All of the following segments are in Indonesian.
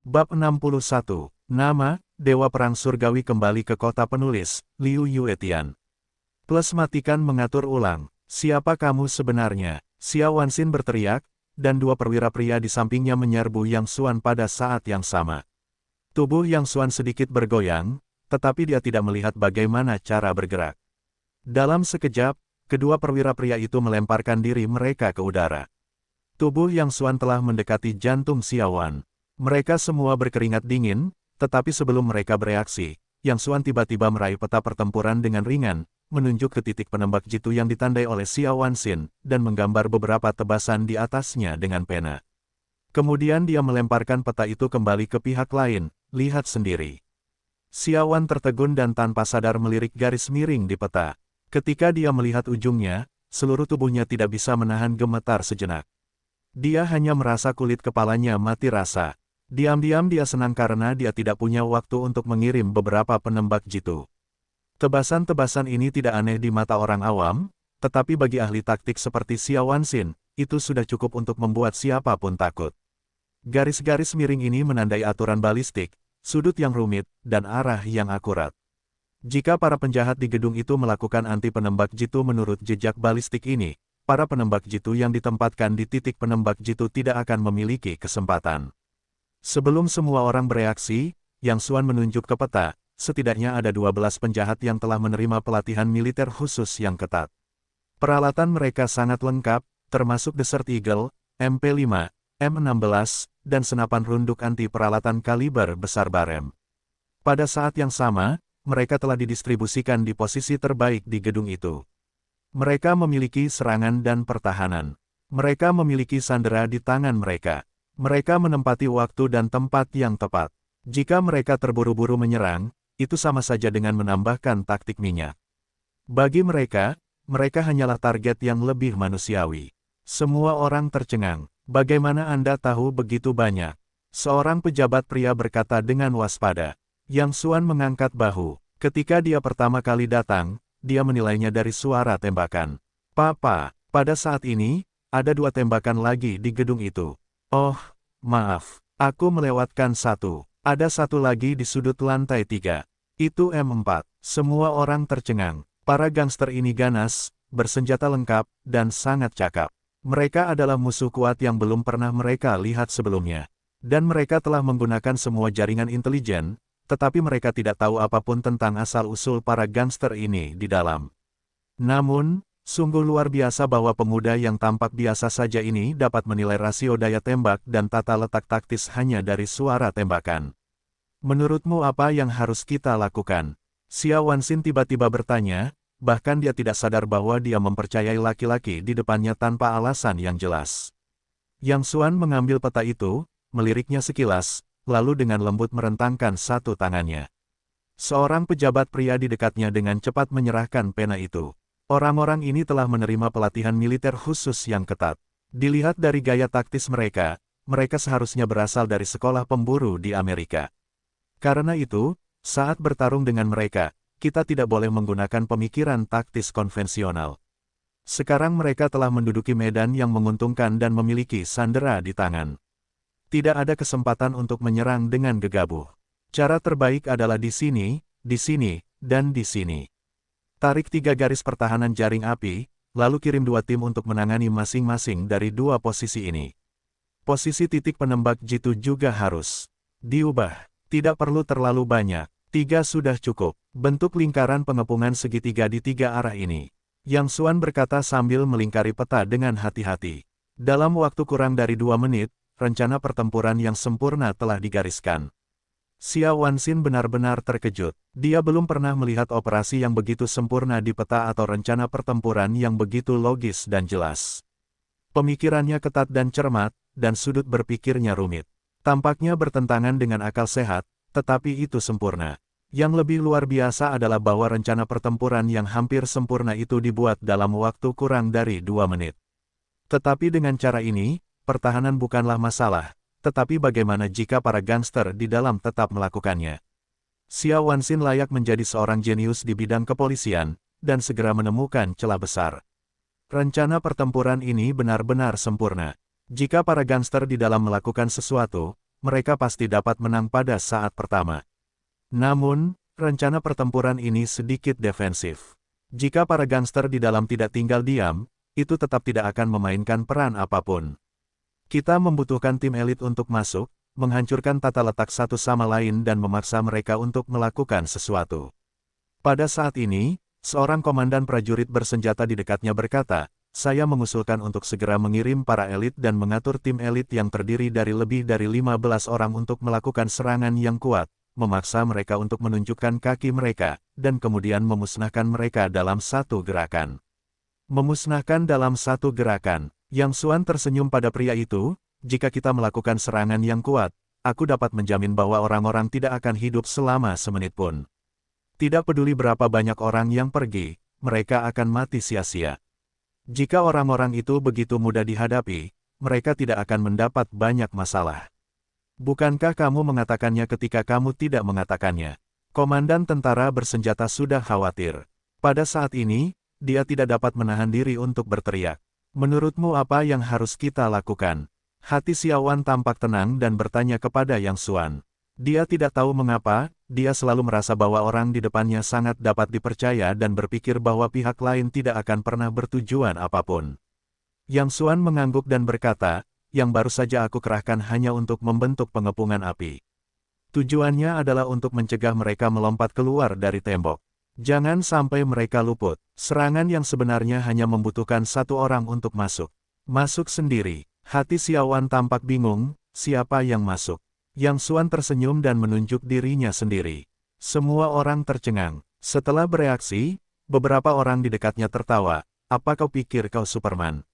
Bab 61, Nama, Dewa Perang Surgawi kembali ke kota penulis, Liu Yuetian. Plus matikan mengatur ulang, siapa kamu sebenarnya? Xiao Wanxin berteriak, dan dua perwira pria di sampingnya menyerbu Yang Xuan pada saat yang sama. Tubuh Yang Xuan sedikit bergoyang, tetapi dia tidak melihat bagaimana cara bergerak. Dalam sekejap, kedua perwira pria itu melemparkan diri mereka ke udara. Tubuh Yang Xuan telah mendekati jantung Xiao Wan. Mereka semua berkeringat dingin, tetapi sebelum mereka bereaksi, Yang Xuan tiba-tiba meraih peta pertempuran dengan ringan, menunjuk ke titik penembak jitu yang ditandai oleh Xiao Wanxin, dan menggambar beberapa tebasan di atasnya dengan pena. Kemudian dia melemparkan peta itu kembali ke pihak lain, lihat sendiri. Xiao Wan tertegun dan tanpa sadar melirik garis miring di peta. Ketika dia melihat ujungnya, seluruh tubuhnya tidak bisa menahan gemetar sejenak. Dia hanya merasa kulit kepalanya mati rasa. Diam-diam dia senang karena dia tidak punya waktu untuk mengirim beberapa penembak jitu. Tebasan-tebasan ini tidak aneh di mata orang awam, tetapi bagi ahli taktik seperti Xiao Wanxin, itu sudah cukup untuk membuat siapapun takut. Garis-garis miring ini menandai aturan balistik, sudut yang rumit, dan arah yang akurat. Jika para penjahat di gedung itu melakukan anti penembak jitu menurut jejak balistik ini, para penembak jitu yang ditempatkan di titik penembak jitu tidak akan memiliki kesempatan. Sebelum semua orang bereaksi, Yang Xuan menunjuk ke peta, setidaknya ada 12 penjahat yang telah menerima pelatihan militer khusus yang ketat. Peralatan mereka sangat lengkap, termasuk Desert Eagle, MP5, M16, dan senapan runduk anti peralatan kaliber besar barem. Pada saat yang sama, mereka telah didistribusikan di posisi terbaik di gedung itu. Mereka memiliki serangan dan pertahanan. Mereka memiliki sandera di tangan mereka. Mereka menempati waktu dan tempat yang tepat. Jika mereka terburu-buru menyerang, itu sama saja dengan menambahkan taktik minyak. Bagi mereka, mereka hanyalah target yang lebih manusiawi. Semua orang tercengang. Bagaimana Anda tahu begitu banyak? Seorang pejabat pria berkata dengan waspada. Yang Xuan mengangkat bahu. Ketika dia pertama kali datang, dia menilainya dari suara tembakan. Papa, pada saat ini, ada 2 tembakan lagi di gedung itu. Oh, maaf, aku melewatkan satu. Ada satu lagi di sudut lantai 3. Itu M4. Semua orang tercengang. Para gangster ini ganas, bersenjata lengkap, dan sangat cakap. Mereka adalah musuh kuat yang belum pernah mereka lihat sebelumnya. Dan mereka telah menggunakan semua jaringan intelijen, tetapi mereka tidak tahu apapun tentang asal-usul para gangster ini di dalam. Namun, sungguh luar biasa bahwa pemuda yang tampak biasa saja ini dapat menilai rasio daya tembak dan tata letak taktis hanya dari suara tembakan. Menurutmu apa yang harus kita lakukan? Xiao Wanxin tiba-tiba bertanya, bahkan dia tidak sadar bahwa dia mempercayai laki-laki di depannya tanpa alasan yang jelas. Yang Xuan mengambil peta itu, meliriknya sekilas, lalu dengan lembut merentangkan satu tangannya. Seorang pejabat pria di dekatnya dengan cepat menyerahkan pena itu. Orang-orang ini telah menerima pelatihan militer khusus yang ketat. Dilihat dari gaya taktis mereka, mereka seharusnya berasal dari sekolah pemburu di Amerika. Karena itu, saat bertarung dengan mereka, kita tidak boleh menggunakan pemikiran taktis konvensional. Sekarang mereka telah menduduki medan yang menguntungkan dan memiliki sandera di tangan. Tidak ada kesempatan untuk menyerang dengan gegabah. Cara terbaik adalah di sini, dan di sini. Tarik 3 garis pertahanan jaring api, lalu kirim 2 tim untuk menangani masing-masing dari 2 posisi ini. Posisi titik penembak jitu juga harus diubah. Tidak perlu terlalu banyak. 3 sudah cukup. Bentuk lingkaran pengepungan segitiga di 3 arah ini. Yang Xuan berkata sambil melingkari peta dengan hati-hati. Dalam waktu kurang dari 2 menit, rencana pertempuran yang sempurna telah digariskan. Xiao Wanxin benar-benar terkejut. Dia belum pernah melihat operasi yang begitu sempurna di peta atau rencana pertempuran yang begitu logis dan jelas. Pemikirannya ketat dan cermat, dan sudut berpikirnya rumit. Tampaknya bertentangan dengan akal sehat, tetapi itu sempurna. Yang lebih luar biasa adalah bahwa rencana pertempuran yang hampir sempurna itu dibuat dalam waktu kurang dari 2 menit. Tetapi dengan cara ini, pertahanan bukanlah masalah. Tetapi bagaimana jika para gangster di dalam tetap melakukannya? Xiao Wanxin layak menjadi seorang jenius di bidang kepolisian, dan segera menemukan celah besar. Rencana pertempuran ini benar-benar sempurna. Jika para gangster di dalam melakukan sesuatu, mereka pasti dapat menang pada saat pertama. Namun, rencana pertempuran ini sedikit defensif. Jika para gangster di dalam tidak tinggal diam, itu tetap tidak akan memainkan peran apapun. Kita membutuhkan tim elit untuk masuk, menghancurkan tata letak satu sama lain dan memaksa mereka untuk melakukan sesuatu. Pada saat ini, seorang komandan prajurit bersenjata di dekatnya berkata, "Saya mengusulkan untuk segera mengirim para elit dan mengatur tim elit yang terdiri dari lebih dari 15 orang untuk melakukan serangan yang kuat, memaksa mereka untuk menunjukkan kaki mereka, dan kemudian memusnahkan mereka dalam satu gerakan." Memusnahkan dalam satu gerakan. Yang Xuan tersenyum pada pria itu, "Jika kita melakukan serangan yang kuat, aku dapat menjamin bahwa orang-orang tidak akan hidup selama semenit pun. Tidak peduli berapa banyak orang yang pergi, mereka akan mati sia-sia. Jika orang-orang itu begitu mudah dihadapi, mereka tidak akan mendapat banyak masalah." "Bukankah kamu mengatakannya ketika kamu tidak mengatakannya?" Komandan tentara bersenjata sudah khawatir. Pada saat ini, dia tidak dapat menahan diri untuk berteriak. "Menurutmu apa yang harus kita lakukan?" Hati Xiaowan tampak tenang dan bertanya kepada Yang Xuan. Dia tidak tahu mengapa, dia selalu merasa bahwa orang di depannya sangat dapat dipercaya dan berpikir bahwa pihak lain tidak akan pernah bertujuan apapun. Yang Xuan mengangguk dan berkata, "Yang baru saja aku kerahkan hanya untuk membentuk pengepungan api. Tujuannya adalah untuk mencegah mereka melompat keluar dari tembok. Jangan sampai mereka luput. Serangan yang sebenarnya hanya membutuhkan satu orang untuk masuk. Masuk sendiri." Hati Xiaowan tampak bingung, siapa yang masuk? Yang Xuan tersenyum dan menunjuk dirinya sendiri. Semua orang tercengang. Setelah bereaksi, beberapa orang di dekatnya tertawa. "Apa kau pikir kau Superman?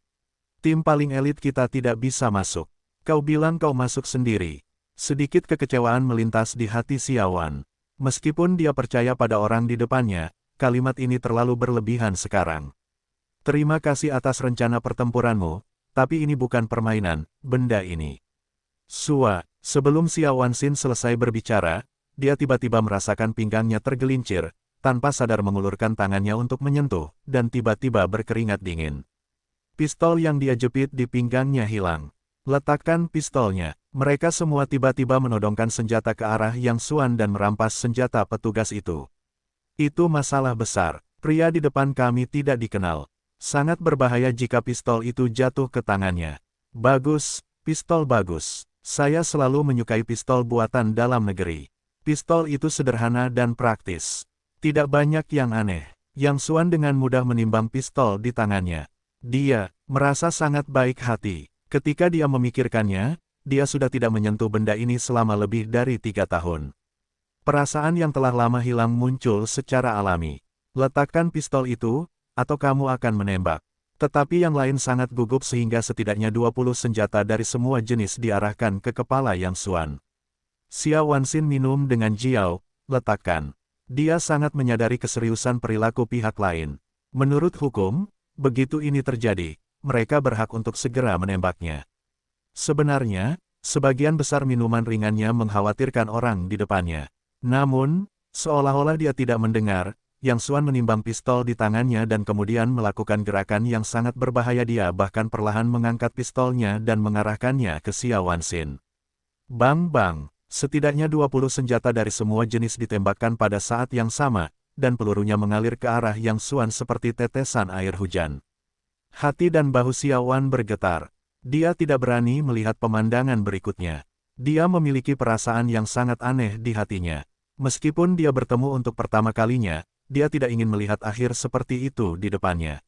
Tim paling elit kita tidak bisa masuk. Kau bilang kau masuk sendiri." Sedikit kekecewaan melintas di hati Xiaowan. Meskipun dia percaya pada orang di depannya, kalimat ini terlalu berlebihan sekarang. "Terima kasih atas rencana pertempuranmu, tapi ini bukan permainan, benda ini." "Sua." Sebelum Xiao Wanxin selesai berbicara, dia tiba-tiba merasakan pinggangnya tergelincir, tanpa sadar mengulurkan tangannya untuk menyentuh, dan tiba-tiba berkeringat dingin. Pistol yang dia jepit di pinggangnya hilang. "Letakkan pistolnya." Mereka semua tiba-tiba menodongkan senjata ke arah Yang Xuan dan merampas senjata petugas itu. "Itu masalah besar. Pria di depan kami tidak dikenal. Sangat berbahaya jika pistol itu jatuh ke tangannya." "Bagus, pistol bagus. Saya selalu menyukai pistol buatan dalam negeri. Pistol itu sederhana dan praktis. Tidak banyak yang aneh." Yang Xuan dengan mudah menimbang pistol di tangannya. Dia merasa sangat baik hati. Ketika dia memikirkannya, dia sudah tidak menyentuh benda ini selama lebih dari 3 tahun. Perasaan yang telah lama hilang muncul secara alami. "Letakkan pistol itu, atau kamu akan menembak." Tetapi yang lain sangat gugup sehingga setidaknya 20 senjata dari semua jenis diarahkan ke kepala Yang Xuan. Xiao Wanxin minum dengan Jiao, "Letakkan." Dia sangat menyadari keseriusan perilaku pihak lain. Menurut hukum, begitu ini terjadi, mereka berhak untuk segera menembaknya. Sebenarnya, sebagian besar minuman ringannya mengkhawatirkan orang di depannya. Namun, seolah-olah dia tidak mendengar, Yang Xuan menimbang pistol di tangannya dan kemudian melakukan gerakan yang sangat berbahaya. Dia bahkan perlahan mengangkat pistolnya dan mengarahkannya ke Xiao Wanxin. Bang-bang, setidaknya 20 senjata dari semua jenis ditembakkan pada saat yang sama, dan pelurunya mengalir ke arah Yang Xuan seperti tetesan air hujan. Hati dan bahu Xiao Wan bergetar. Dia tidak berani melihat pemandangan berikutnya. Dia memiliki perasaan yang sangat aneh di hatinya. Meskipun dia bertemu untuk pertama kalinya, dia tidak ingin melihat akhir seperti itu di depannya.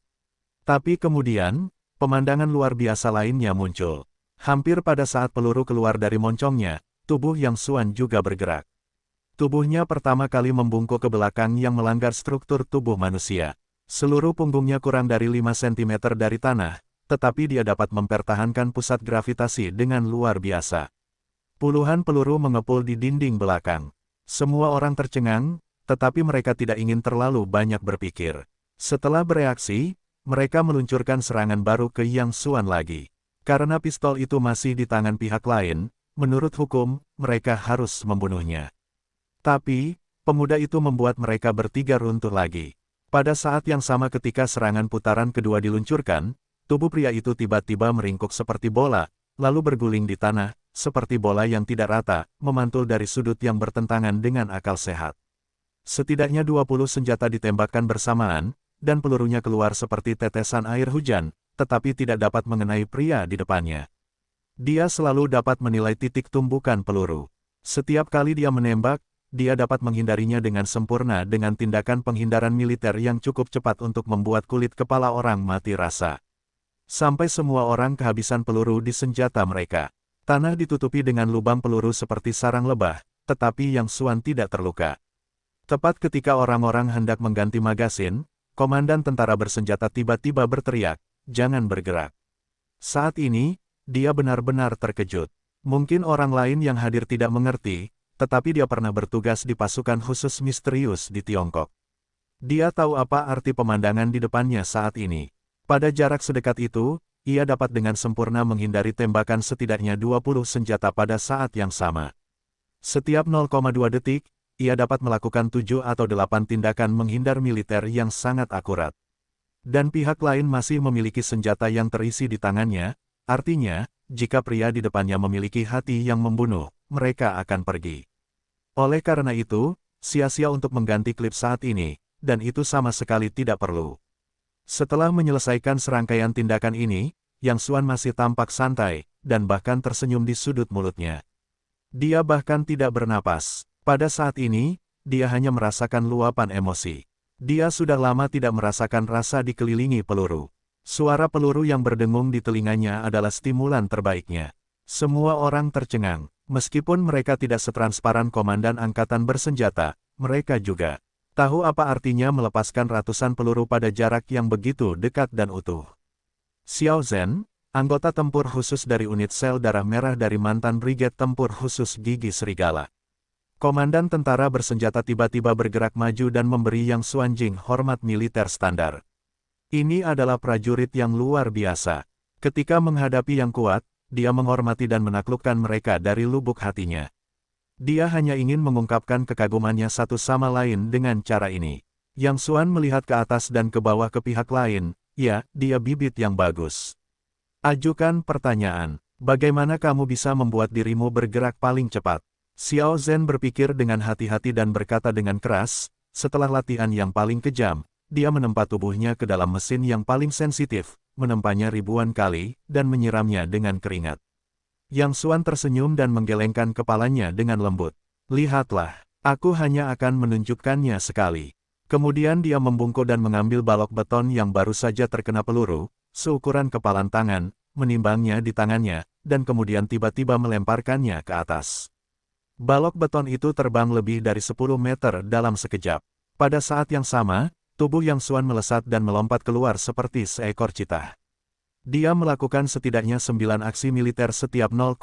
Tapi kemudian, pemandangan luar biasa lainnya muncul. Hampir pada saat peluru keluar dari moncongnya, tubuh Yang Xuan juga bergerak. Tubuhnya pertama kali membungkuk ke belakang yang melanggar struktur tubuh manusia. Seluruh punggungnya kurang dari 5 cm dari tanah, tetapi dia dapat mempertahankan pusat gravitasi dengan luar biasa. Puluhan peluru mengepul di dinding belakang. Semua orang tercengang, tetapi mereka tidak ingin terlalu banyak berpikir. Setelah bereaksi, mereka meluncurkan serangan baru ke Yang Xuan lagi. Karena pistol itu masih di tangan pihak lain, menurut hukum, mereka harus membunuhnya. Tapi, pemuda itu membuat mereka bertiga runtuh lagi. Pada saat yang sama ketika serangan putaran kedua diluncurkan, tubuh pria itu tiba-tiba meringkuk seperti bola, lalu berguling di tanah, seperti bola yang tidak rata, memantul dari sudut yang bertentangan dengan akal sehat. Setidaknya 20 senjata ditembakkan bersamaan, dan pelurunya keluar seperti tetesan air hujan, tetapi tidak dapat mengenai pria di depannya. Dia selalu dapat menilai titik tumbukan peluru. Setiap kali dia menembak, dia dapat menghindarinya dengan sempurna dengan tindakan penghindaran militer yang cukup cepat untuk membuat kulit kepala orang mati rasa. Sampai semua orang kehabisan peluru di senjata mereka. Tanah ditutupi dengan lubang peluru seperti sarang lebah, tetapi Yang Xuan tidak terluka. Tepat ketika orang-orang hendak mengganti magasin, komandan tentara bersenjata tiba-tiba berteriak, "Jangan bergerak." Saat ini, dia benar-benar terkejut. Mungkin orang lain yang hadir tidak mengerti, tetapi dia pernah bertugas di pasukan khusus misterius di Tiongkok. Dia tahu apa arti pemandangan di depannya saat ini. Pada jarak sedekat itu, ia dapat dengan sempurna menghindari tembakan setidaknya 20 senjata pada saat yang sama. Setiap 0,2 detik, ia dapat melakukan 7 atau 8 tindakan menghindar militer yang sangat akurat. Dan pihak lain masih memiliki senjata yang terisi di tangannya, artinya, jika pria di depannya memiliki hati yang membunuh, mereka akan pergi. Oleh karena itu, sia-sia untuk mengganti klip saat ini, dan itu sama sekali tidak perlu. Setelah menyelesaikan serangkaian tindakan ini, Yang Xuan masih tampak santai, dan bahkan tersenyum di sudut mulutnya. Dia bahkan tidak bernapas. Pada saat ini, dia hanya merasakan luapan emosi. Dia sudah lama tidak merasakan rasa dikelilingi peluru. Suara peluru yang berdengung di telinganya adalah stimulan terbaiknya. Semua orang tercengang. Meskipun mereka tidak setransparan komandan angkatan bersenjata, mereka juga tahu apa artinya melepaskan ratusan peluru pada jarak yang begitu dekat dan utuh. Xiao Zhen, anggota tempur khusus dari unit sel darah merah dari mantan Brigade Tempur Khusus Gigi Serigala. Komandan tentara bersenjata tiba-tiba bergerak maju dan memberi Yang Xuan Jing hormat militer standar. Ini adalah prajurit yang luar biasa. Ketika menghadapi yang kuat, dia menghormati dan menaklukkan mereka dari lubuk hatinya. Dia hanya ingin mengungkapkan kekagumannya satu sama lain dengan cara ini. Yang Xuan melihat ke atas dan ke bawah ke pihak lain, ya, dia bibit yang bagus. Ajukan pertanyaan, bagaimana kamu bisa membuat dirimu bergerak paling cepat? Xiao Zhen berpikir dengan hati-hati dan berkata dengan keras, setelah latihan yang paling kejam, dia menempa tubuhnya ke dalam mesin yang paling sensitif, menempanya ribuan kali, dan menyiramnya dengan keringat. Yang Xuan tersenyum dan menggelengkan kepalanya dengan lembut. Lihatlah, aku hanya akan menunjukkannya sekali. Kemudian dia membungkuk dan mengambil balok beton yang baru saja terkena peluru, seukuran kepalan tangan, menimbangnya di tangannya, dan kemudian tiba-tiba melemparkannya ke atas. Balok beton itu terbang lebih dari 10 meter dalam sekejap. Pada saat yang sama, tubuh Yang Xuan melesat dan melompat keluar seperti seekor citah. Dia melakukan setidaknya 9 aksi militer setiap 0,2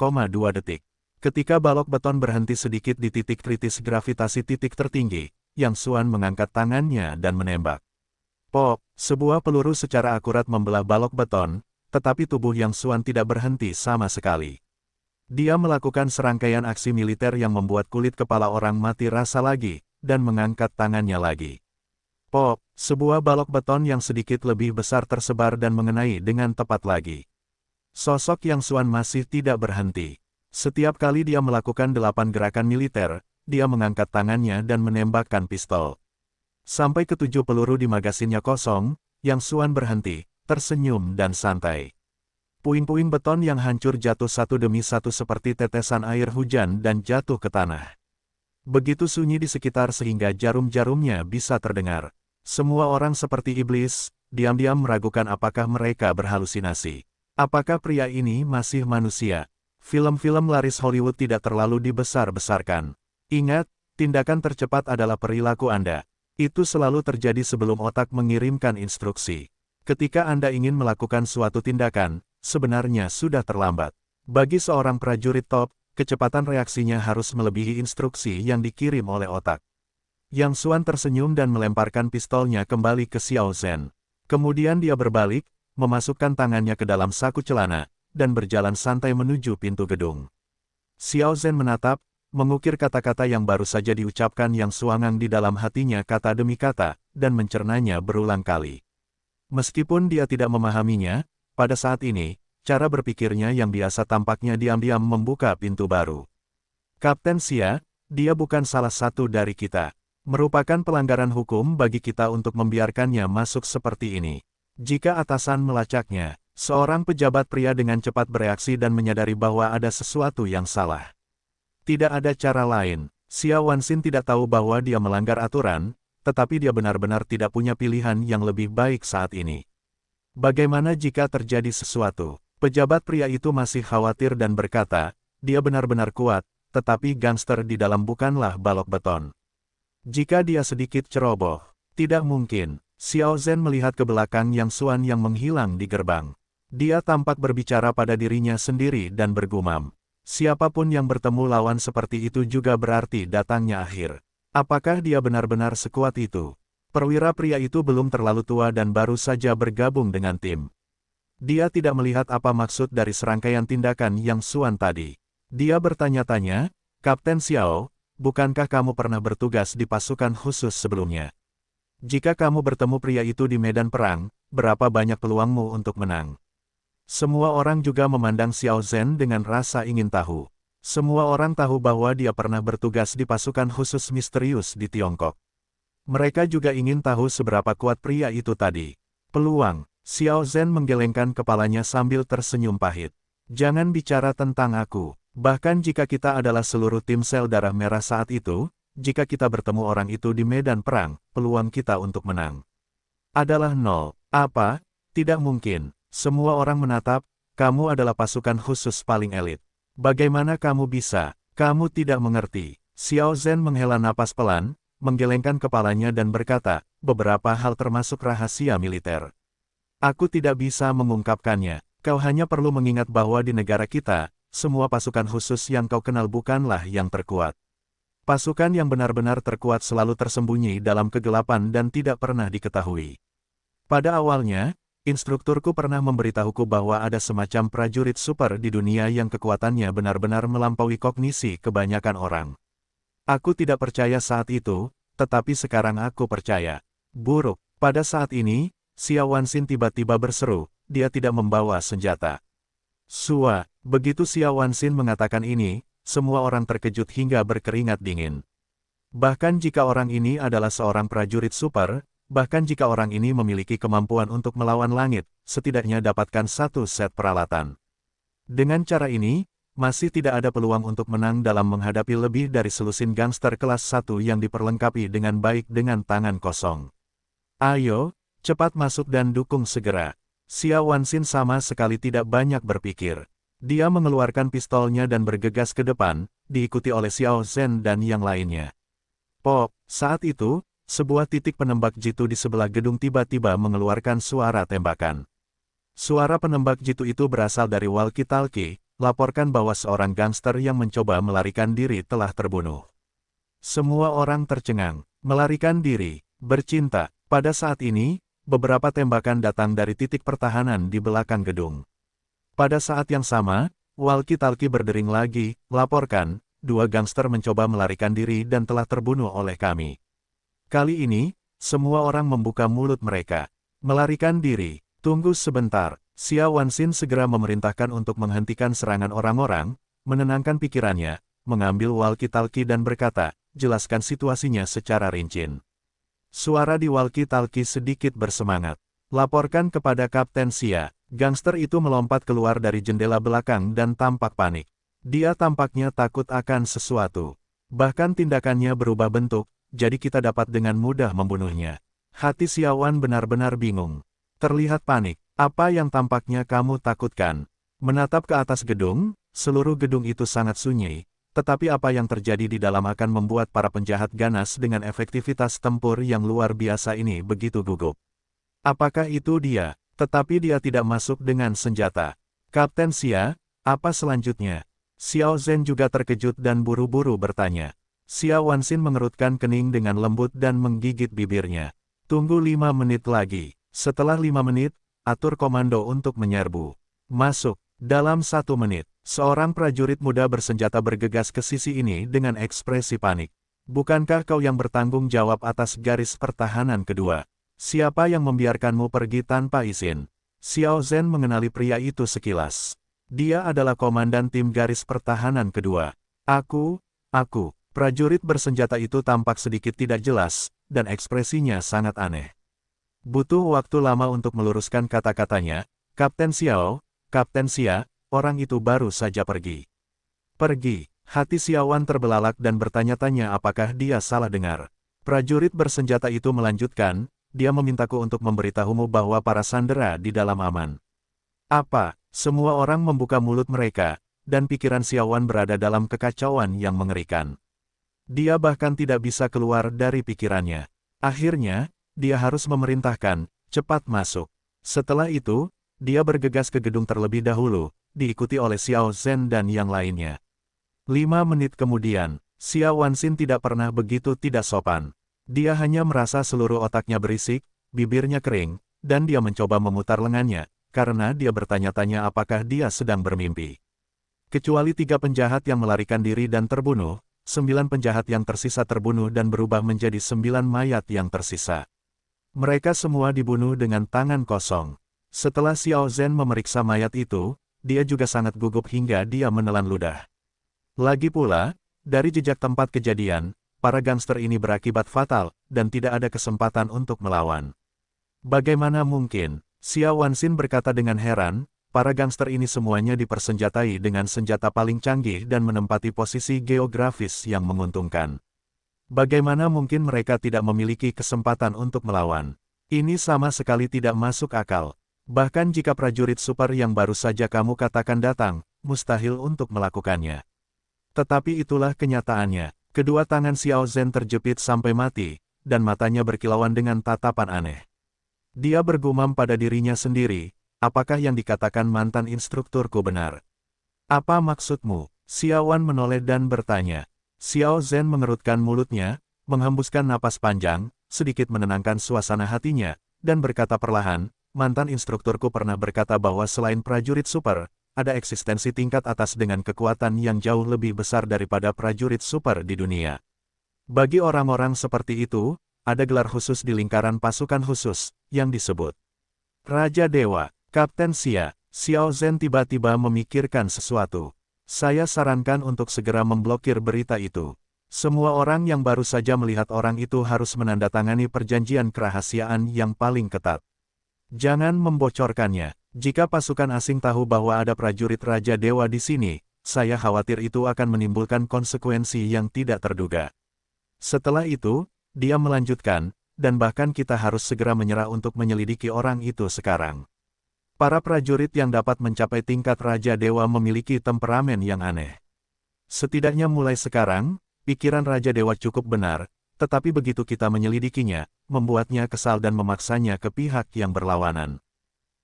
detik. Ketika balok beton berhenti sedikit di titik kritis gravitasi titik tertinggi, Yang Xuan mengangkat tangannya dan menembak. Pop, sebuah peluru secara akurat membelah balok beton, tetapi tubuh Yang Xuan tidak berhenti sama sekali. Dia melakukan serangkaian aksi militer yang membuat kulit kepala orang mati rasa lagi, dan mengangkat tangannya lagi. Pop, sebuah balok beton yang sedikit lebih besar tersebar dan mengenai dengan tepat lagi. Sosok Yang Xuan masih tidak berhenti. Setiap kali dia melakukan 8 gerakan militer, dia mengangkat tangannya dan menembakkan pistol. Sampai ke-7 peluru di magasinnya kosong, Yang Xuan berhenti, tersenyum dan santai. Puing-puing beton yang hancur jatuh satu demi satu seperti tetesan air hujan dan jatuh ke tanah. Begitu sunyi di sekitar sehingga jarum-jarumnya bisa terdengar. Semua orang seperti iblis, diam-diam meragukan apakah mereka berhalusinasi. Apakah pria ini masih manusia? Film-film laris Hollywood tidak terlalu dibesar-besarkan. Ingat, tindakan tercepat adalah perilaku Anda. Itu selalu terjadi sebelum otak mengirimkan instruksi. Ketika Anda ingin melakukan suatu tindakan, sebenarnya sudah terlambat. Bagi seorang prajurit top, kecepatan reaksinya harus melebihi instruksi yang dikirim oleh otak. Yang Xuan tersenyum dan melemparkan pistolnya kembali ke Xiao Zhen. Kemudian dia berbalik, memasukkan tangannya ke dalam saku celana, dan berjalan santai menuju pintu gedung. Xiao Zhen menatap, mengukir kata-kata yang baru saja diucapkan Yang Xuangang di dalam hatinya kata demi kata, dan mencernanya berulang kali. Meskipun dia tidak memahaminya, pada saat ini, cara berpikirnya yang biasa tampaknya diam-diam membuka pintu baru. Kapten Xia, dia bukan salah satu dari kita. Merupakan pelanggaran hukum bagi kita untuk membiarkannya masuk seperti ini. Jika atasan melacaknya, seorang pejabat pria dengan cepat bereaksi dan menyadari bahwa ada sesuatu yang salah. Tidak ada cara lain. Xia Wanxin tidak tahu bahwa dia melanggar aturan, tetapi dia benar-benar tidak punya pilihan yang lebih baik saat ini. Bagaimana jika terjadi sesuatu? Pejabat pria itu masih khawatir dan berkata, dia benar-benar kuat, tetapi gangster di dalam bukanlah balok beton. Jika dia sedikit ceroboh, tidak mungkin. Xiao Zhen melihat ke belakang Yang Xuan yang menghilang di gerbang. Dia tampak berbicara pada dirinya sendiri dan bergumam. Siapapun yang bertemu lawan seperti itu juga berarti datangnya akhir. Apakah dia benar-benar sekuat itu? Perwira pria itu belum terlalu tua dan baru saja bergabung dengan tim. Dia tidak melihat apa maksud dari serangkaian tindakan Yang Xuan tadi. Dia bertanya-tanya, Kapten Xiao, bukankah kamu pernah bertugas di pasukan khusus sebelumnya? Jika kamu bertemu pria itu di medan perang, berapa banyak peluangmu untuk menang? Semua orang juga memandang Xiao Zhen dengan rasa ingin tahu. Semua orang tahu bahwa dia pernah bertugas di pasukan khusus misterius di Tiongkok. Mereka juga ingin tahu seberapa kuat pria itu tadi. Peluang. Xiao Zhen menggelengkan kepalanya sambil tersenyum pahit. Jangan bicara tentang aku. Bahkan jika kita adalah seluruh tim sel darah merah saat itu, jika kita bertemu orang itu di medan perang, peluang kita untuk menang adalah nol. Apa? Tidak mungkin. Semua orang menatap, kamu adalah pasukan khusus paling elit. Bagaimana kamu bisa? Kamu tidak mengerti. Xiao Zhen menghela napas pelan, menggelengkan kepalanya dan berkata, beberapa hal termasuk rahasia militer. Aku tidak bisa mengungkapkannya. Kau hanya perlu mengingat bahwa di negara kita, semua pasukan khusus yang kau kenal bukanlah yang terkuat. Pasukan yang benar-benar terkuat selalu tersembunyi dalam kegelapan dan tidak pernah diketahui. Pada awalnya, instrukturku pernah memberitahuku bahwa ada semacam prajurit super di dunia yang kekuatannya benar-benar melampaui kognisi kebanyakan orang. Aku tidak percaya saat itu, tetapi sekarang aku percaya. Buruk. Pada saat ini, Xiao Wanxin tiba-tiba berseru, dia tidak membawa senjata. Sua, begitu Xiao Wanxin mengatakan ini, semua orang terkejut hingga berkeringat dingin. Bahkan jika orang ini adalah seorang prajurit super, bahkan jika orang ini memiliki kemampuan untuk melawan langit, setidaknya dapatkan satu set peralatan. Dengan cara ini, masih tidak ada peluang untuk menang dalam menghadapi lebih dari selusin gangster kelas 1 yang diperlengkapi dengan baik dengan tangan kosong. Ayo, cepat masuk dan dukung segera. Xiao Wanxin sama sekali tidak banyak berpikir. Dia mengeluarkan pistolnya dan bergegas ke depan, diikuti oleh Xiao Zhen dan yang lainnya. Pop, saat itu, sebuah titik penembak jitu di sebelah gedung tiba-tiba mengeluarkan suara tembakan. Suara penembak jitu itu berasal dari walkie-talkie, laporkan bahwa seorang gangster yang mencoba melarikan diri telah terbunuh. Semua orang tercengang, melarikan diri, bercinta. Pada saat ini, beberapa tembakan datang dari titik pertahanan di belakang gedung. Pada saat yang sama, walkie-talkie berdering lagi, laporkan, 2 gangster mencoba melarikan diri dan telah terbunuh oleh kami. Kali ini, semua orang membuka mulut mereka. Melarikan diri. Tunggu sebentar. Xiao Wanxin segera memerintahkan untuk menghentikan serangan orang-orang, menenangkan pikirannya, mengambil walkie-talkie dan berkata, jelaskan situasinya secara rinci. Suara di walkie-talkie sedikit bersemangat. Laporkan kepada Kapten Xia. Gangster itu melompat keluar dari jendela belakang dan tampak panik. Dia tampaknya takut akan sesuatu. Bahkan tindakannya berubah bentuk, jadi kita dapat dengan mudah membunuhnya. Hati Xiaowan benar-benar bingung. Terlihat panik. Apa yang tampaknya kamu takutkan? Menatap ke atas gedung, seluruh gedung itu sangat sunyi, tetapi apa yang terjadi di dalam akan membuat para penjahat ganas dengan efektivitas tempur yang luar biasa ini begitu gugup. Apakah itu dia? Tetapi dia tidak masuk dengan senjata. Kapten Xia, apa selanjutnya? Xiao Zhen juga terkejut dan buru-buru bertanya. Xiao Wanxin mengerutkan kening dengan lembut dan menggigit bibirnya. Tunggu 5 menit lagi. Setelah 5 menit, atur komando untuk menyerbu. Masuk. Dalam 1 menit, seorang prajurit muda bersenjata bergegas ke sisi ini dengan ekspresi panik. Bukankah kau yang bertanggung jawab atas garis pertahanan kedua? Siapa yang membiarkanmu pergi tanpa izin? Xiao Zhen mengenali pria itu sekilas. Dia adalah komandan tim garis pertahanan kedua. Aku, prajurit bersenjata itu tampak sedikit tidak jelas, dan ekspresinya sangat aneh. Butuh waktu lama untuk meluruskan kata-katanya, Kapten Xiao, Kapten Xia, orang itu baru saja pergi. Pergi, hati Xiaowan terbelalak dan bertanya-tanya apakah dia salah dengar. Prajurit bersenjata itu melanjutkan, dia memintaku untuk memberitahumu bahwa para sandera di dalam aman. Apa? Semua orang membuka mulut mereka, dan pikiran Xiaowan berada dalam kekacauan yang mengerikan. Dia bahkan tidak bisa keluar dari pikirannya. Akhirnya, dia harus memerintahkan, cepat masuk. Setelah itu, dia bergegas ke gedung terlebih dahulu, diikuti oleh Xiao Zhen dan yang lainnya. 5 menit kemudian, Xiao Wanxin tidak pernah begitu tidak sopan. Dia hanya merasa seluruh otaknya berisik, bibirnya kering, dan dia mencoba memutar lengannya, karena dia bertanya-tanya apakah dia sedang bermimpi. Kecuali 3 penjahat yang melarikan diri dan terbunuh, 9 penjahat yang tersisa terbunuh dan berubah menjadi 9 mayat yang tersisa. Mereka semua dibunuh dengan tangan kosong. Setelah Xiao Zhen memeriksa mayat itu, dia juga sangat gugup hingga dia menelan ludah. Lagi pula, dari jejak tempat kejadian, para gangster ini berakibat fatal, dan tidak ada kesempatan untuk melawan. Bagaimana mungkin? Xiao Wanxin berkata dengan heran, para gangster ini semuanya dipersenjatai dengan senjata paling canggih dan menempati posisi geografis yang menguntungkan. Bagaimana mungkin mereka tidak memiliki kesempatan untuk melawan? Ini sama sekali tidak masuk akal. Bahkan jika prajurit super yang baru saja kamu katakan datang, mustahil untuk melakukannya. Tetapi itulah kenyataannya. Kedua tangan Xiao Zhen terjepit sampai mati, dan matanya berkilauan dengan tatapan aneh. Dia bergumam pada dirinya sendiri, apakah yang dikatakan mantan instrukturku benar? Apa maksudmu? Xiaowan menoleh dan bertanya. Xiao Zhen mengerutkan mulutnya, menghembuskan napas panjang, sedikit menenangkan suasana hatinya, dan berkata perlahan, mantan instrukturku pernah berkata bahwa selain prajurit super, ada eksistensi tingkat atas dengan kekuatan yang jauh lebih besar daripada prajurit super di dunia. Bagi orang-orang seperti itu, ada gelar khusus di lingkaran pasukan khusus, yang disebut Raja Dewa. Kapten Xia, Xiao Zhen tiba-tiba memikirkan sesuatu. Saya sarankan untuk segera memblokir berita itu. Semua orang yang baru saja melihat orang itu harus menandatangani perjanjian kerahasiaan yang paling ketat. Jangan membocorkannya. Jika pasukan asing tahu bahwa ada prajurit Raja Dewa di sini, saya khawatir itu akan menimbulkan konsekuensi yang tidak terduga. Setelah itu, dia melanjutkan, dan bahkan kita harus segera menyerah untuk menyelidiki orang itu sekarang. Para prajurit yang dapat mencapai tingkat Raja Dewa memiliki temperamen yang aneh. Setidaknya mulai sekarang, pikiran Raja Dewa cukup benar, tetapi begitu kita menyelidikinya, membuatnya kesal dan memaksanya ke pihak yang berlawanan.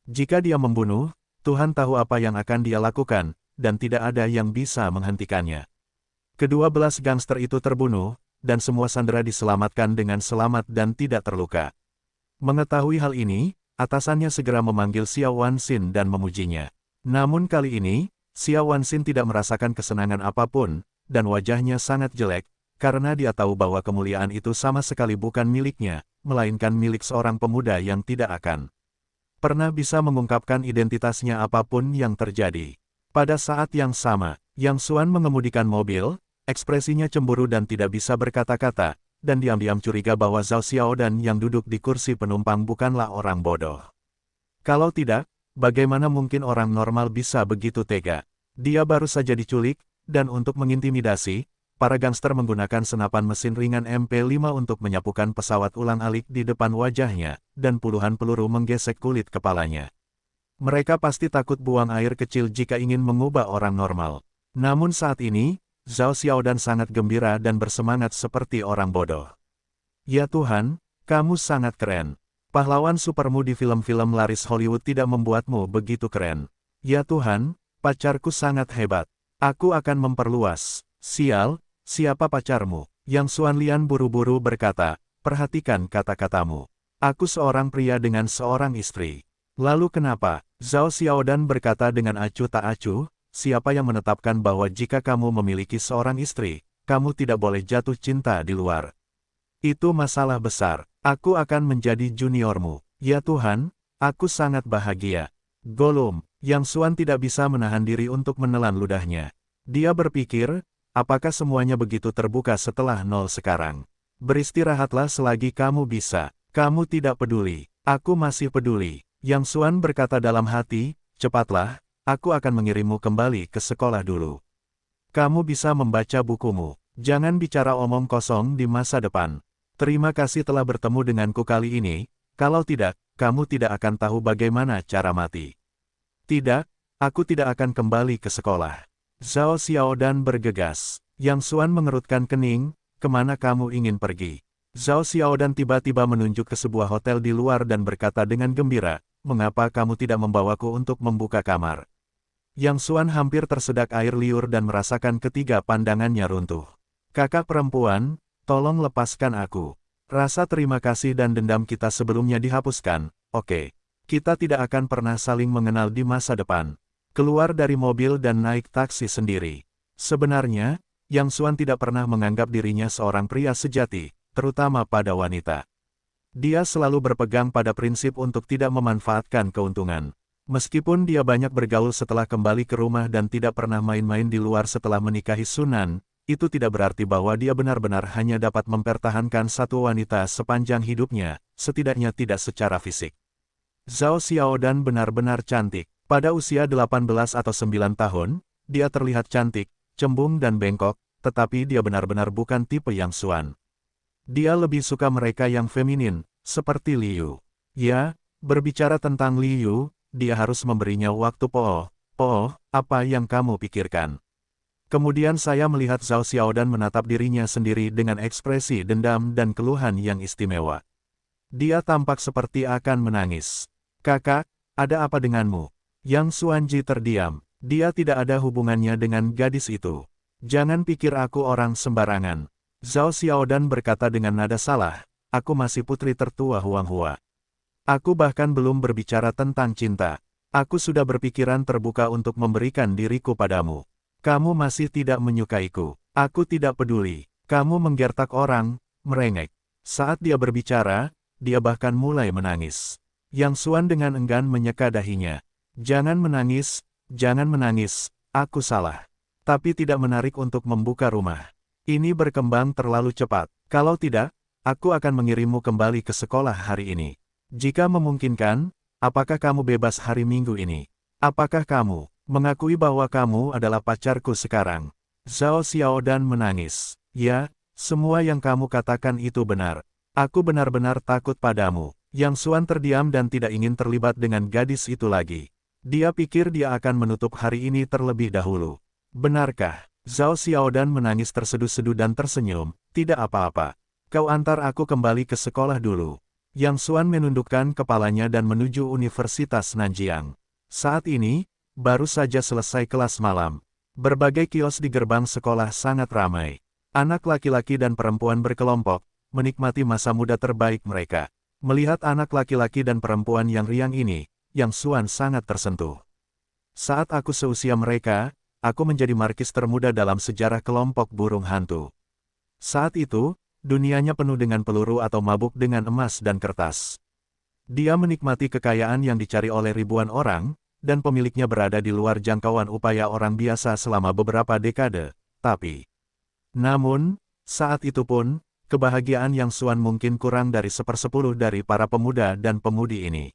Jika dia membunuh, Tuhan tahu apa yang akan dia lakukan, dan tidak ada yang bisa menghentikannya. Kedua belas gangster itu terbunuh, dan semua sandera diselamatkan dengan selamat dan tidak terluka. Mengetahui hal ini, atasannya segera memanggil Xiao Wanxin dan memujinya. Namun kali ini, Xiao Wanxin tidak merasakan kesenangan apapun, dan wajahnya sangat jelek, karena dia tahu bahwa kemuliaan itu sama sekali bukan miliknya, melainkan milik seorang pemuda yang tidak akan pernah bisa mengungkapkan identitasnya apapun yang terjadi. Pada saat yang sama, Yang Xuan mengemudikan mobil, ekspresinya cemburu dan tidak bisa berkata-kata, dan diam-diam curiga bahwa Zhao Xiao dan yang duduk di kursi penumpang bukanlah orang bodoh. Kalau tidak, bagaimana mungkin orang normal bisa begitu tega? Dia baru saja diculik, dan untuk mengintimidasi, para gangster menggunakan senapan mesin ringan MP5 untuk menyapukan pesawat ulang-alik di depan wajahnya, dan puluhan peluru menggesek kulit kepalanya. Mereka pasti takut buang air kecil jika ingin mengubah orang normal. Namun saat ini, Zhao Xiaodan sangat gembira dan bersemangat seperti orang bodoh. Ya Tuhan, kamu sangat keren. Pahlawan supermu di film-film laris Hollywood tidak membuatmu begitu keren. Ya Tuhan, pacarku sangat hebat. Aku akan memperluas. Sial, siapa pacarmu? Yang Xuan Lian buru-buru berkata, perhatikan kata-katamu. Aku seorang pria dengan seorang istri. Lalu kenapa? Zhao Xiaodan berkata dengan acuh tak acuh, siapa yang menetapkan bahwa jika kamu memiliki seorang istri, kamu tidak boleh jatuh cinta di luar? Itu masalah besar. Aku akan menjadi juniormu. Ya Tuhan, Aku sangat bahagia. Golum, Yang Xuan tidak bisa menahan diri untuk menelan ludahnya. Dia berpikir, apakah semuanya begitu terbuka setelah nol sekarang? Beristirahatlah selagi kamu bisa. Kamu tidak peduli. Aku masih peduli. Yang Xuan berkata dalam hati, cepatlah, aku akan mengirimmu kembali ke sekolah dulu. Kamu bisa membaca bukumu. Jangan bicara omong kosong di masa depan. Terima kasih telah bertemu denganku kali ini, kalau tidak, kamu tidak akan tahu bagaimana cara mati. Tidak, aku tidak akan kembali ke sekolah. Zhao Xiaodan bergegas. Yang Xuan mengerutkan kening, kemana kamu ingin pergi? Zhao Xiaodan tiba-tiba menunjuk ke sebuah hotel di luar dan berkata dengan gembira, mengapa kamu tidak membawaku untuk membuka kamar? Yang Xuan hampir tersedak air liur dan merasakan ketiga pandangannya runtuh. Kakak perempuan, tolong lepaskan aku. Rasa terima kasih dan dendam kita sebelumnya dihapuskan, oke. Kita tidak akan pernah saling mengenal di masa depan. Keluar dari mobil dan naik taksi sendiri. Sebenarnya, Yang Xuan tidak pernah menganggap dirinya seorang pria sejati, terutama pada wanita. Dia selalu berpegang pada prinsip untuk tidak memanfaatkan keuntungan. Meskipun dia banyak bergaul setelah kembali ke rumah dan tidak pernah main-main di luar setelah menikahi Sunan, itu tidak berarti bahwa dia benar-benar hanya dapat mempertahankan satu wanita sepanjang hidupnya, setidaknya tidak secara fisik. Zhao Xiaodan benar-benar cantik. Pada usia 18 atau 9 tahun, dia terlihat cantik, cembung dan bengkok, tetapi dia benar-benar bukan tipe Yang Xuan. Dia lebih suka mereka yang feminin, seperti Liu. Ya, berbicara tentang Liu, dia harus memberinya waktu. Apa yang kamu pikirkan? Kemudian saya melihat Zhao Xiaodan menatap dirinya sendiri dengan ekspresi dendam dan keluhan yang istimewa. Dia tampak seperti akan menangis. Kakak, ada apa denganmu? Yang Xuanji terdiam. Dia tidak ada hubungannya dengan gadis itu. Jangan pikir aku orang sembarangan. Zhao Xiaodan berkata dengan nada salah, aku masih putri tertua Huanghua. Aku bahkan belum berbicara tentang cinta. Aku sudah berpikiran terbuka untuk memberikan diriku padamu. Kamu masih tidak menyukaiku. Aku tidak peduli. Kamu menggertak orang, merengek. Saat dia berbicara, dia bahkan mulai menangis. Yang Xuan dengan enggan menyeka dahinya. Jangan menangis, aku salah. Tapi tidak menarik untuk membuka rumah. Ini berkembang terlalu cepat. Kalau tidak, aku akan mengirimmu kembali ke sekolah hari ini. Jika memungkinkan, apakah kamu bebas hari Minggu ini? Apakah kamu mengakui bahwa kamu adalah pacarku sekarang? Zhao Xiaodan menangis. Ya, semua yang kamu katakan itu benar. Aku benar-benar takut padamu. Yang Xuan terdiam dan tidak ingin terlibat dengan gadis itu lagi. Dia pikir dia akan menutup hari ini terlebih dahulu. Benarkah? Zhao Xiaodan menangis terseduh-seduh dan tersenyum. Tidak apa-apa. Kau antar aku kembali ke sekolah dulu. Yang Xuan menundukkan kepalanya dan menuju Universitas Nanjiang. Saat ini, baru saja selesai kelas malam. Berbagai kios di gerbang sekolah sangat ramai. Anak laki-laki dan perempuan berkelompok, menikmati masa muda terbaik mereka. Melihat anak laki-laki dan perempuan yang riang ini, Yang Xuan sangat tersentuh. Saat aku seusia mereka, aku menjadi markis termuda dalam sejarah kelompok burung hantu. Saat itu, dunianya penuh dengan peluru atau mabuk dengan emas dan kertas. Dia menikmati kekayaan yang dicari oleh ribuan orang, dan pemiliknya berada di luar jangkauan upaya orang biasa selama beberapa dekade, namun, saat itu pun, kebahagiaan Yang Xuan mungkin kurang dari 1/10 dari para pemuda dan pemudi ini.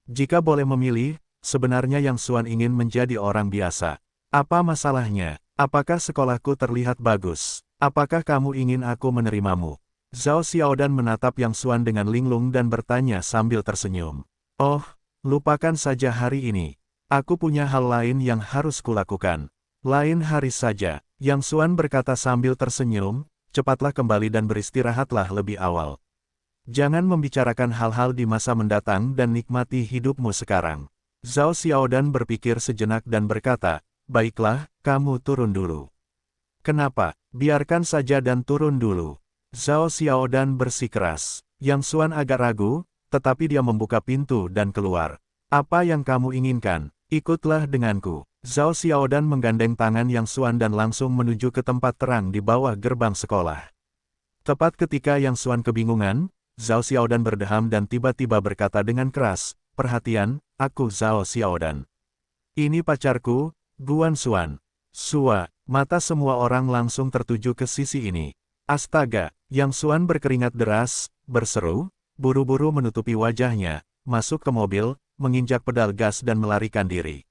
Jika boleh memilih, sebenarnya Yang Xuan ingin menjadi orang biasa. Apa masalahnya? Apakah sekolahku terlihat bagus? Apakah kamu ingin aku menerimamu? Zhao Xiaodan menatap Yang Xuan dengan linglung dan bertanya sambil tersenyum. Oh, lupakan saja hari ini. Aku punya hal lain yang harus kulakukan. Lain hari saja, Yang Xuan berkata sambil tersenyum. Cepatlah kembali dan beristirahatlah lebih awal. Jangan membicarakan hal-hal di masa mendatang dan nikmati hidupmu sekarang. Zhao Xiaodan berpikir sejenak dan berkata, baiklah, kamu turun dulu. Kenapa? Biarkan saja dan turun dulu. Zhao Xiaodan bersikeras. Yang Xuan agak ragu, tetapi dia membuka pintu dan keluar. Apa yang kamu inginkan? Ikutlah denganku. Zhao Xiaodan menggandeng tangan Yang Xuan dan langsung menuju ke tempat terang di bawah gerbang sekolah. Tepat ketika Yang Xuan kebingungan, Zhao Xiaodan berdeham dan tiba-tiba berkata dengan keras, perhatian, aku Zhao Xiaodan. Ini pacarku, Guan Xuan. Sua, mata semua orang langsung tertuju ke sisi ini. Astaga, Yang Xuan berkeringat deras, berseru, buru-buru menutupi wajahnya, masuk ke mobil, menginjak pedal gas dan melarikan diri.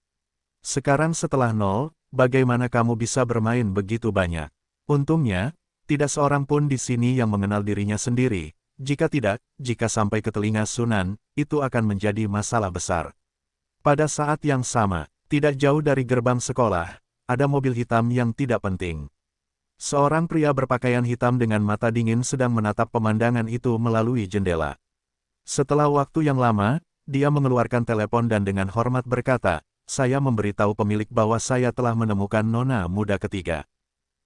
Sekarang setelah nol, bagaimana kamu bisa bermain begitu banyak? Untungnya, tidak seorang pun di sini yang mengenal dirinya sendiri. Jika tidak, jika sampai ke telinga Sunan, itu akan menjadi masalah besar. Pada saat yang sama, tidak jauh dari gerbang sekolah, ada mobil hitam yang tidak penting. Seorang pria berpakaian hitam dengan mata dingin sedang menatap pemandangan itu melalui jendela. Setelah waktu yang lama, dia mengeluarkan telepon dan dengan hormat berkata, "Saya memberitahu pemilik bahwa saya telah menemukan nona muda ketiga.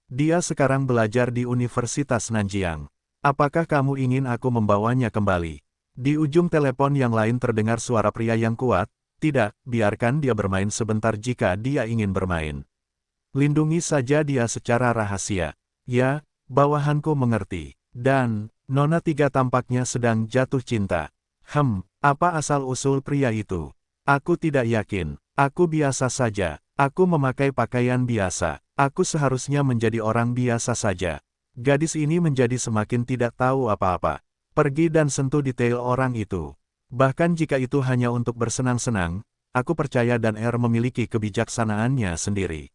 Dia sekarang belajar di Universitas Nanjiang. Apakah kamu ingin aku membawanya kembali?" Di ujung telepon yang lain terdengar suara pria yang kuat, "Tidak, biarkan dia bermain sebentar jika dia ingin bermain. Lindungi saja dia secara rahasia." "Ya, bawahanku mengerti." Dan, nona tiga tampaknya sedang jatuh cinta. Apa asal-usul pria itu? Aku tidak yakin. Aku biasa saja. Aku memakai pakaian biasa. Aku seharusnya menjadi orang biasa saja. Gadis ini menjadi semakin tidak tahu apa-apa. Pergi dan sentuh detail orang itu. Bahkan jika itu hanya untuk bersenang-senang, aku percaya dan memiliki kebijaksanaannya sendiri.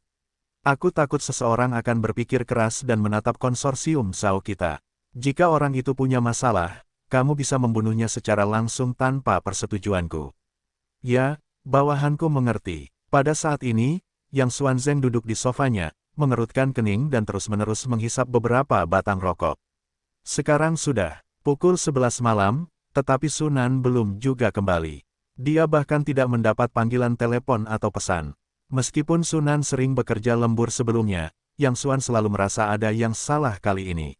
Aku takut seseorang akan berpikir keras dan menatap konsorsium Zhao kita. Jika orang itu punya masalah, kamu bisa membunuhnya secara langsung tanpa persetujuanku. Ya, bawahanku mengerti. Pada saat ini, Yang Xuanzeng duduk di sofanya, mengerutkan kening dan terus-menerus menghisap beberapa batang rokok. Sekarang sudah pukul 11 malam, tetapi Sunan belum juga kembali. Dia bahkan tidak mendapat panggilan telepon atau pesan. Meskipun Sunan sering bekerja lembur sebelumnya, Yang Xuan selalu merasa ada yang salah kali ini.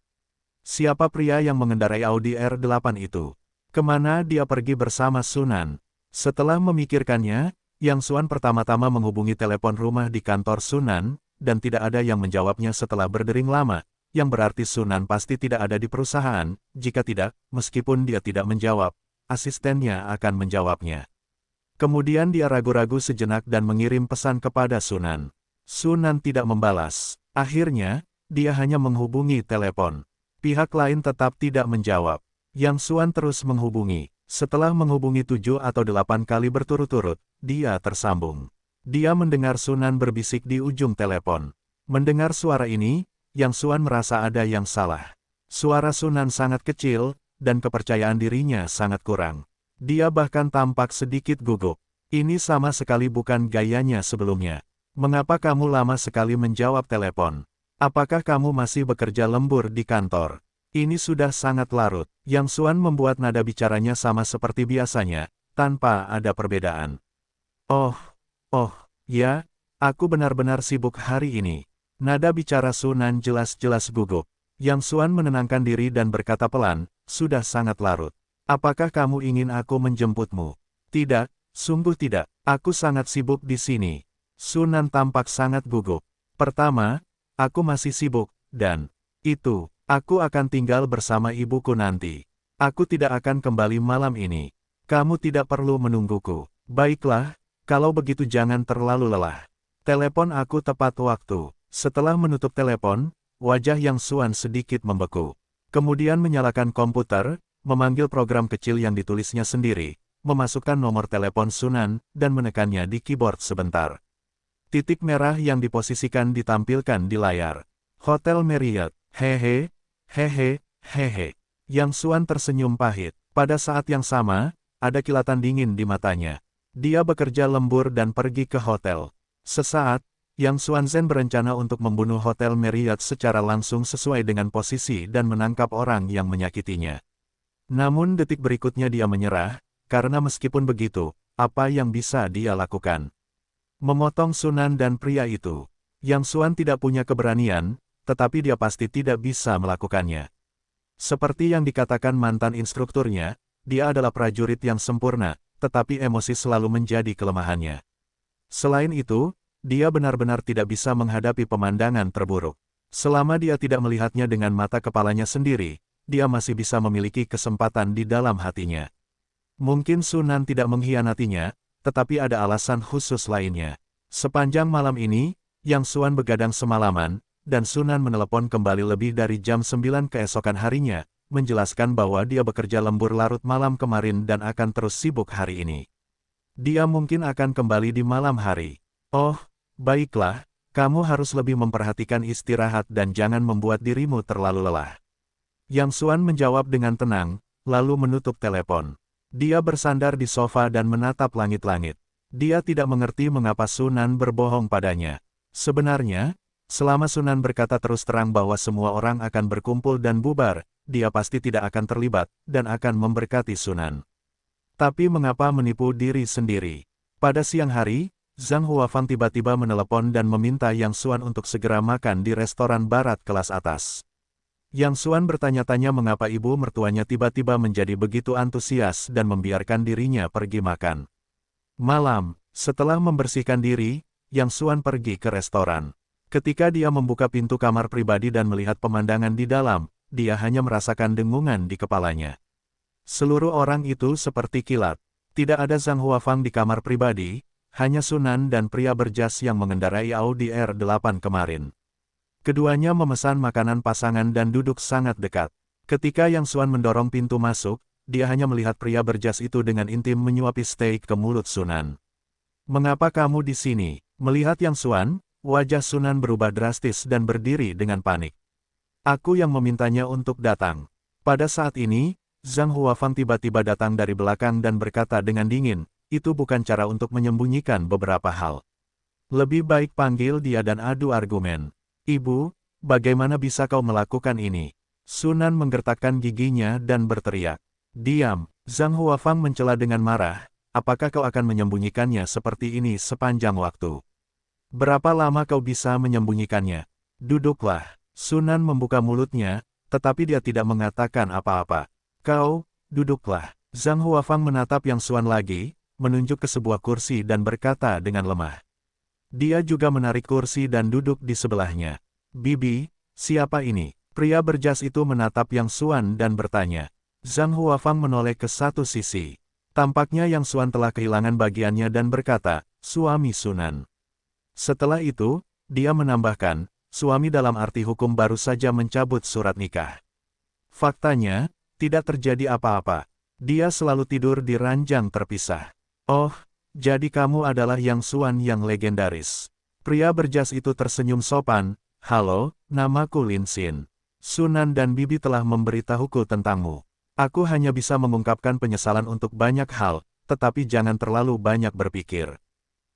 Siapa pria yang mengendarai Audi R8 itu? Kemana dia pergi bersama Sunan? Setelah memikirkannya, Yang Xuan pertama-tama menghubungi telepon rumah di kantor Sunan, dan tidak ada yang menjawabnya setelah berdering lama, yang berarti Sunan pasti tidak ada di perusahaan. Jika tidak, meskipun dia tidak menjawab, asistennya akan menjawabnya. Kemudian dia ragu-ragu sejenak dan mengirim pesan kepada Sunan. Sunan tidak membalas. Akhirnya, dia hanya menghubungi telepon. Pihak lain tetap tidak menjawab. Yang Xuan terus menghubungi. Setelah menghubungi 7 atau 8 kali berturut-turut, dia tersambung. Dia mendengar Sunan berbisik di ujung telepon. Mendengar suara ini, Yang Xuan merasa ada yang salah. Suara Sunan sangat kecil, dan kepercayaan dirinya sangat kurang. Dia bahkan tampak sedikit gugup. Ini sama sekali bukan gayanya sebelumnya. Mengapa kamu lama sekali menjawab telepon? Apakah kamu masih bekerja lembur di kantor? Ini sudah sangat larut. Yang Xuan membuat nada bicaranya sama seperti biasanya, tanpa ada perbedaan. Oh, ya, aku benar-benar sibuk hari ini. Nada bicara Sunan jelas-jelas gugup. Yang Xuan menenangkan diri dan berkata pelan, "Sudah sangat larut. Apakah kamu ingin aku menjemputmu?" "Tidak, sungguh tidak. Aku sangat sibuk di sini." Sunan tampak sangat gugup. "Pertama, aku masih sibuk, dan itu, aku akan tinggal bersama ibuku nanti. Aku tidak akan kembali malam ini. Kamu tidak perlu menungguku." "Baiklah, kalau begitu jangan terlalu lelah." Telepon aku tepat waktu. Setelah menutup telepon, wajah Yang Xuan sedikit membeku. Kemudian menyalakan komputer, memanggil program kecil yang ditulisnya sendiri, memasukkan nomor telepon Sunan, dan menekannya di keyboard sebentar. Titik merah yang diposisikan ditampilkan di layar. "Hotel Marriott, hehe. Yang Xuan tersenyum pahit. Pada saat yang sama, ada kilatan dingin di matanya. Dia bekerja lembur dan pergi ke hotel. Sesaat, Yang Xuanzhen berencana untuk membunuh Hotel Marriott secara langsung sesuai dengan posisi dan menangkap orang yang menyakitinya. Namun detik berikutnya dia menyerah, karena meskipun begitu, apa yang bisa dia lakukan? Memotong Sunan dan pria itu. Yang Xuan tidak punya keberanian, tetapi dia pasti tidak bisa melakukannya. Seperti yang dikatakan mantan instrukturnya, dia adalah prajurit yang sempurna, tetapi emosi selalu menjadi kelemahannya. Selain itu, dia benar-benar tidak bisa menghadapi pemandangan terburuk. Selama dia tidak melihatnya dengan mata kepalanya sendiri, dia masih bisa memiliki kesempatan di dalam hatinya. Mungkin Sunan tidak mengkhianatinya, tetapi ada alasan khusus lainnya. Sepanjang malam ini, Yang Xuan begadang semalaman, dan Sunan menelepon kembali lebih dari jam 9 keesokan harinya, menjelaskan bahwa dia bekerja lembur larut malam kemarin dan akan terus sibuk hari ini. Dia mungkin akan kembali di malam hari. Oh, baiklah, kamu harus lebih memperhatikan istirahat dan jangan membuat dirimu terlalu lelah. Yang Xuan menjawab dengan tenang, lalu menutup telepon. Dia bersandar di sofa dan menatap langit-langit. Dia tidak mengerti mengapa Sunan berbohong padanya. Sebenarnya, selama Sunan berkata terus terang bahwa semua orang akan berkumpul dan bubar, dia pasti tidak akan terlibat, dan akan memberkati Sunan. Tapi mengapa menipu diri sendiri? Pada siang hari, Zhang Huafang tiba-tiba menelepon dan meminta Yang Xuan untuk segera makan di restoran barat kelas atas. Yang Xuan bertanya-tanya mengapa ibu mertuanya tiba-tiba menjadi begitu antusias dan membiarkan dirinya pergi makan. Malam, setelah membersihkan diri, Yang Xuan pergi ke restoran. Ketika dia membuka pintu kamar pribadi dan melihat pemandangan di dalam, dia hanya merasakan dengungan di kepalanya. Seluruh orang itu seperti kilat. Tidak ada Zhang Huafang di kamar pribadi, hanya Sunan dan pria berjas yang mengendarai Audi R8 kemarin. Keduanya memesan makanan pasangan dan duduk sangat dekat. Ketika Yang Xuan mendorong pintu masuk, dia hanya melihat pria berjas itu dengan intim menyuapi steak ke mulut Sunan. "Mengapa kamu di sini?" Melihat Yang Xuan, wajah Sunan berubah drastis dan berdiri dengan panik. "Aku yang memintanya untuk datang." Pada saat ini, Zhang Huafang tiba-tiba datang dari belakang dan berkata dengan dingin, "Itu bukan cara untuk menyembunyikan beberapa hal. Lebih baik panggil dia dan adu argumen." "Ibu, bagaimana bisa kau melakukan ini?" Sunan menggertakkan giginya dan berteriak. "Diam!" Zhang Huafang mencela dengan marah, "Apakah kau akan menyembunyikannya seperti ini sepanjang waktu? Berapa lama kau bisa menyembunyikannya? Duduklah." Sunan membuka mulutnya, tetapi dia tidak mengatakan apa-apa. "Kau, duduklah." Zhang Huafang menatap Yang Xuan lagi, menunjuk ke sebuah kursi dan berkata dengan lemah. Dia juga menarik kursi dan duduk di sebelahnya. "Bibi, siapa ini?" Pria berjas itu menatap Yang Xuan dan bertanya. Zhang Huafang menoleh ke satu sisi. Tampaknya Yang Xuan telah kehilangan bagiannya dan berkata, "Suami Sunan." Setelah itu, dia menambahkan, "Suami dalam arti hukum baru saja mencabut surat nikah." Faktanya, tidak terjadi apa-apa. Dia selalu tidur di ranjang terpisah. "Oh, jadi kamu adalah Yang Xuan yang legendaris." Pria berjas itu tersenyum sopan, "Halo, namaku Lin Xin. Sunan dan Bibi telah memberitahuku tentangmu. Aku hanya bisa mengungkapkan penyesalan untuk banyak hal, tetapi jangan terlalu banyak berpikir.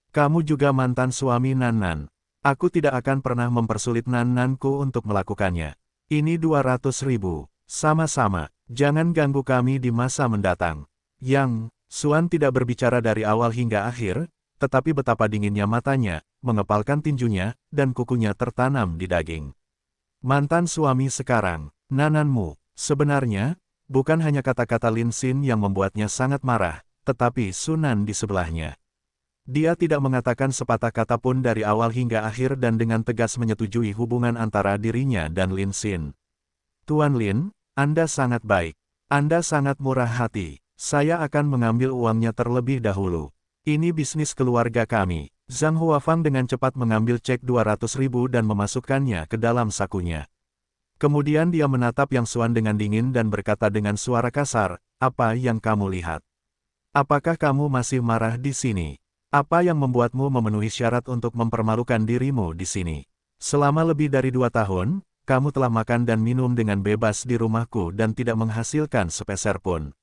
Kamu juga mantan suami Nan-Nan. Aku tidak akan pernah mempersulit Nan-Nanku untuk melakukannya. Ini 200.000. Sama-sama, jangan ganggu kami di masa mendatang." Yang Xuan tidak berbicara dari awal hingga akhir, tetapi betapa dinginnya matanya, mengepalkan tinjunya, dan kukunya tertanam di daging. "Mantan suami sekarang, Nananmu." Sebenarnya, bukan hanya kata-kata Lin Xin yang membuatnya sangat marah, tetapi Sunan di sebelahnya. Dia tidak mengatakan sepatah kata pun dari awal hingga akhir dan dengan tegas menyetujui hubungan antara dirinya dan Lin Xin. "Tuan Lin, Anda sangat baik. Anda sangat murah hati. Saya akan mengambil uangnya terlebih dahulu. Ini bisnis keluarga kami." Zhang Huafang dengan cepat mengambil cek 200.000 dan memasukkannya ke dalam sakunya. Kemudian dia menatap Yang Xuan dengan dingin dan berkata dengan suara kasar, "Apa yang kamu lihat? Apakah kamu masih marah di sini? Apa yang membuatmu memenuhi syarat untuk mempermalukan dirimu di sini? Selama lebih dari 2 tahun, kamu telah makan dan minum dengan bebas di rumahku dan tidak menghasilkan sepeser pun.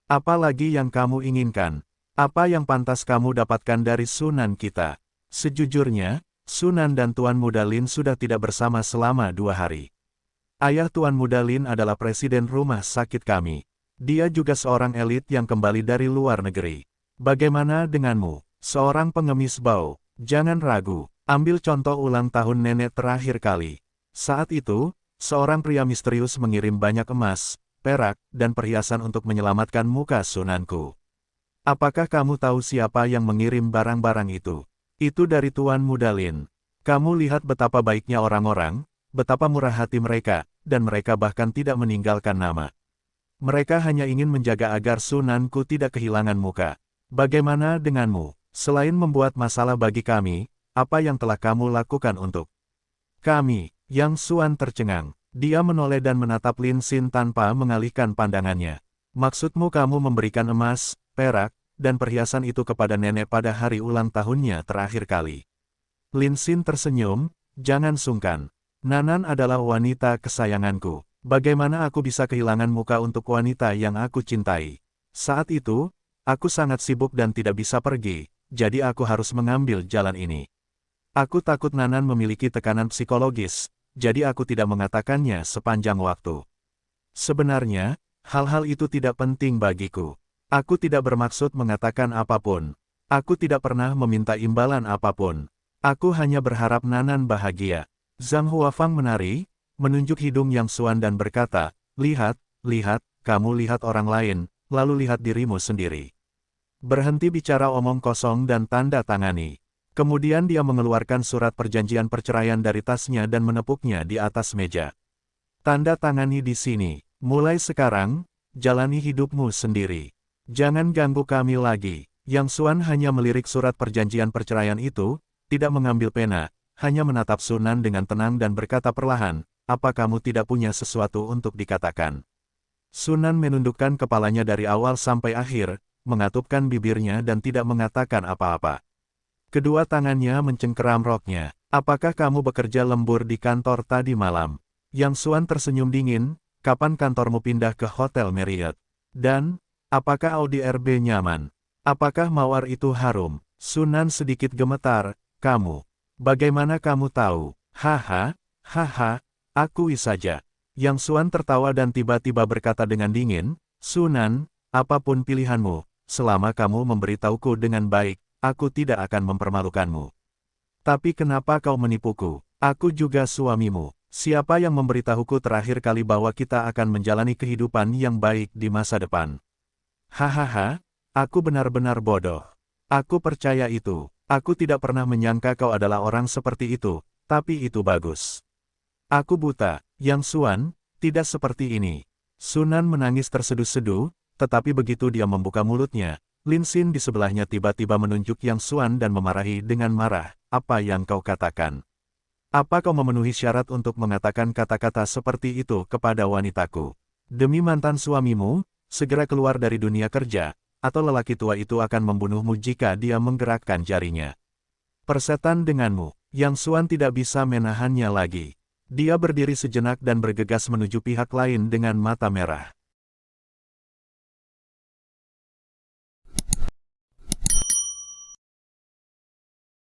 Apa lagi yang kamu inginkan? Apa yang pantas kamu dapatkan dari Sunan kita?" Sejujurnya, Sunan dan Tuan Muda Lin sudah tidak bersama selama 2 hari. Ayah Tuan Muda Lin adalah presiden rumah sakit kami. Dia juga seorang elit yang kembali dari luar negeri. Bagaimana denganmu, seorang pengemis bau? Jangan ragu, ambil contoh ulang tahun nenek terakhir kali. Saat itu, seorang pria misterius mengirim banyak emas, perak, dan perhiasan untuk menyelamatkan muka Sunanku. Apakah kamu tahu siapa yang mengirim barang-barang itu? Itu dari Tuan Muda Lin. Kamu lihat betapa baiknya orang-orang, betapa murah hati mereka, dan mereka bahkan tidak meninggalkan nama. Mereka hanya ingin menjaga agar Sunanku tidak kehilangan muka. Bagaimana denganmu? Selain membuat masalah bagi kami, apa yang telah kamu lakukan untuk kami? Yang Xuan tercengang. Dia menoleh dan menatap Lin Xin tanpa mengalihkan pandangannya. Maksudmu kamu memberikan emas, perak, dan perhiasan itu kepada nenek pada hari ulang tahunnya terakhir kali. Lin Xin tersenyum, jangan sungkan. Nanan adalah wanita kesayanganku. Bagaimana aku bisa kehilangan muka untuk wanita yang aku cintai? Saat itu, aku sangat sibuk dan tidak bisa pergi, jadi aku harus mengambil jalan ini. Aku takut Nanan memiliki tekanan psikologis, jadi aku tidak mengatakannya sepanjang waktu. Sebenarnya, hal-hal itu tidak penting bagiku. Aku tidak bermaksud mengatakan apapun. Aku tidak pernah meminta imbalan apapun. Aku hanya berharap Nanan bahagia. Zhang Huafang menari, menunjuk hidung Yang Xuan dan berkata, lihat, kamu lihat orang lain, lalu lihat dirimu sendiri. Berhenti bicara omong kosong dan tanda tangani. Kemudian dia mengeluarkan surat perjanjian perceraian dari tasnya dan menepuknya di atas meja. Tanda tangani di sini. Mulai sekarang, jalani hidupmu sendiri. Jangan ganggu kami lagi. Yang Xuan hanya melirik surat perjanjian perceraian itu, tidak mengambil pena, hanya menatap Sunan dengan tenang dan berkata perlahan, apa kamu tidak punya sesuatu untuk dikatakan? Sunan menundukkan kepalanya dari awal sampai akhir, mengatupkan bibirnya dan tidak mengatakan apa-apa. Kedua tangannya mencengkeram roknya. Apakah kamu bekerja lembur di kantor tadi malam? Yang Xuan tersenyum dingin, kapan kantormu pindah ke Hotel Marriott? Dan, apakah Audi RB nyaman? Apakah mawar itu harum? Sunan sedikit gemetar, kamu. Bagaimana kamu tahu? Haha, akui saja. Yang Xuan tertawa dan tiba-tiba berkata dengan dingin, Sunan, apapun pilihanmu, selama kamu memberitahuku dengan baik, aku tidak akan mempermalukanmu. Tapi kenapa kau menipuku? Aku juga suamimu. Siapa yang memberitahuku terakhir kali bahwa kita akan menjalani kehidupan yang baik di masa depan? Hahaha, aku benar-benar bodoh. Aku percaya itu. Aku tidak pernah menyangka kau adalah orang seperti itu, tapi itu bagus. Aku buta. Yang Xuan, tidak seperti ini. Sunan menangis terseduh-seduh, tetapi begitu dia membuka mulutnya, Lin Xin di sebelahnya tiba-tiba menunjuk Yang Xuan dan memarahi dengan marah, apa yang kau katakan? Apa kau memenuhi syarat untuk mengatakan kata-kata seperti itu kepada wanitaku? Demi mantan suamimu, segera keluar dari dunia kerja, atau lelaki tua itu akan membunuhmu jika dia menggerakkan jarinya. Persetan denganmu. Yang Xuan tidak bisa menahannya lagi. Dia berdiri sejenak dan bergegas menuju pihak lain dengan mata merah.